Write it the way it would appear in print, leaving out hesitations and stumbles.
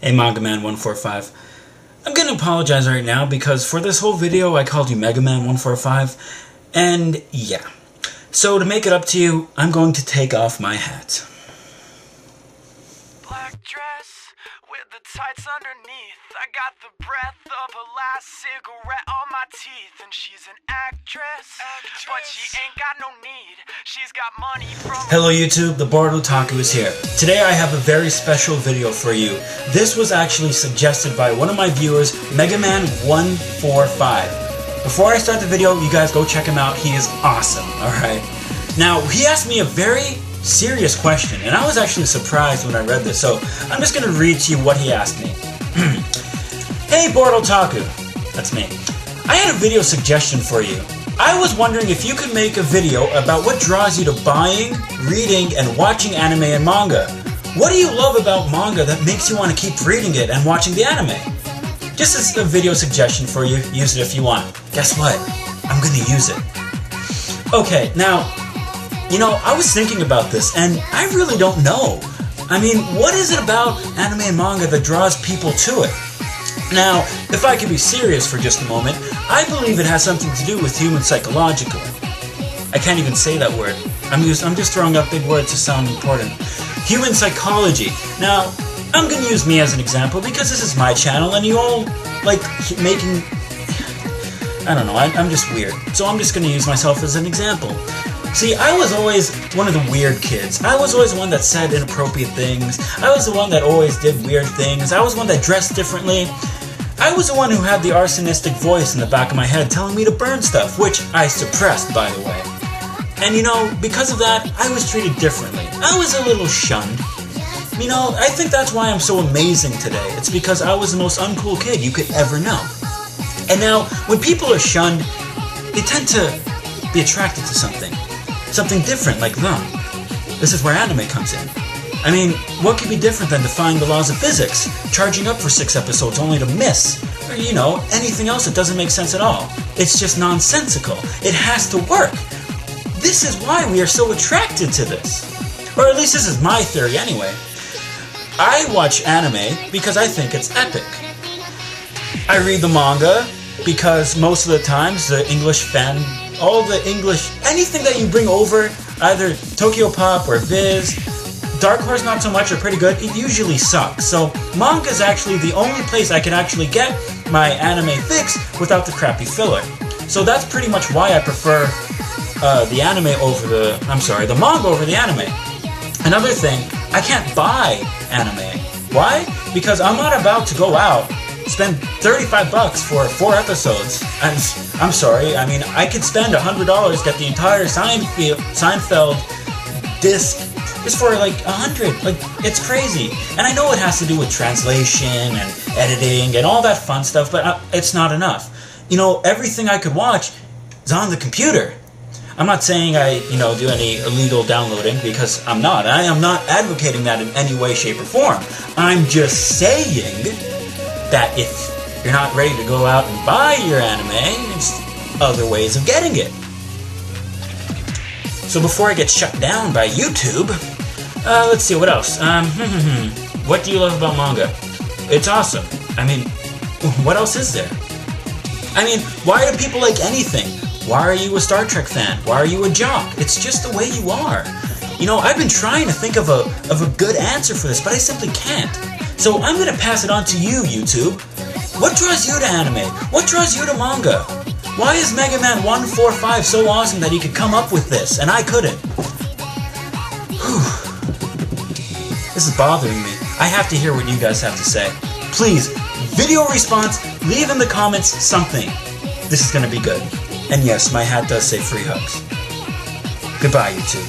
Hey Manga Man 145. I'm gonna apologize right now because for this whole video I called you Mega Man 145, and yeah. So to make it up to you, I'm going to take off my hat. Black dress with the tights underneath. I got the breath of a last cigarette on my teeth. And she's an actress, but she ain't got no need. She's got money from... Hello YouTube, TheBoredOtaku is here. Today I have a very special video for you. This was actually suggested by one of my viewers, Mega Man 145. Before I start the video, you guys go check him out. He is awesome, alright? Now, he asked me a very serious question, and I was actually surprised when I read this, so I'm just going to read to you what he asked me. Hey BoredOtaku, that's me. I had a video suggestion for you. I was wondering if you could make a video about what draws you to buying, reading, and watching anime and manga. What do you love about manga that makes you want to keep reading it and watching the anime? Just as a video suggestion for you, use it if you want. Guess what? I'm gonna use it. Okay, now, you know, I was thinking about this, and I really don't know. I mean, what is it about anime and manga that draws people to it? Now, if I can be serious for just a moment, I believe it has something to do with human psychological. I can't even say that word. I'm just throwing up big words to sound important. Human psychology. Now, I'm gonna use me as an example because this is my channel and you all like making... I don't know, I'm just weird. So I'm just gonna use myself as an example. See, I was always one of the weird kids. I was always the one that said inappropriate things. I was the one that always did weird things. I was the one that dressed differently. I was the one who had the arsonistic voice in the back of my head telling me to burn stuff, which I suppressed, by the way. And you know, because of that, I was treated differently. I was a little shunned. You know, I think that's why I'm so amazing today. It's because I was the most uncool kid you could ever know. And now, when people are shunned, they tend to be attracted to something different like them. This is where anime comes in. I mean, what could be different than defying the laws of physics, charging up for 6 episodes only to miss, or you know, anything else that doesn't make sense at all. It's just nonsensical. It has to work. This is why we are so attracted to this. Or at least this is my theory anyway. I watch anime because I think it's epic. I read the manga because most of the times the English anything that you bring over, either Tokyo Pop or Viz, Dark Horse not so much, are pretty good, it usually sucks. So manga is actually the only place I can actually get my anime fix without the crappy filler. So that's pretty much why I prefer the manga over the anime. Another thing, I can't buy anime. Why? Because I'm not about to go out, spend $35 for 4 episodes. And I'm sorry, I mean, I could spend $100, get the entire Seinfeld disc just for like 100. Like, it's crazy. And I know it has to do with translation and editing and all that fun stuff, but it's not enough. You know, everything I could watch is on the computer. I'm not saying I, do any illegal downloading, because I'm not. I am not advocating that in any way, shape, or form. I'm just saying that if you're not ready to go out and buy your anime, there's other ways of getting it. So before I get shut down by YouTube, let's see, what else? What do you love about manga? It's awesome. I mean, what else is there? I mean, why do people like anything? Why are you a Star Trek fan? Why are you a jock? It's just the way you are. You know, I've been trying to think of a good answer for this, but I simply can't. So I'm going to pass it on to you, YouTube. What draws you to anime? What draws you to manga? Why is Mega Man 145 so awesome that he could come up with this, and I couldn't? Whew. This is bothering me. I have to hear what you guys have to say. Please, video response, leave in the comments something. This is going to be good. And yes, my hat does say free hugs. Goodbye, YouTube.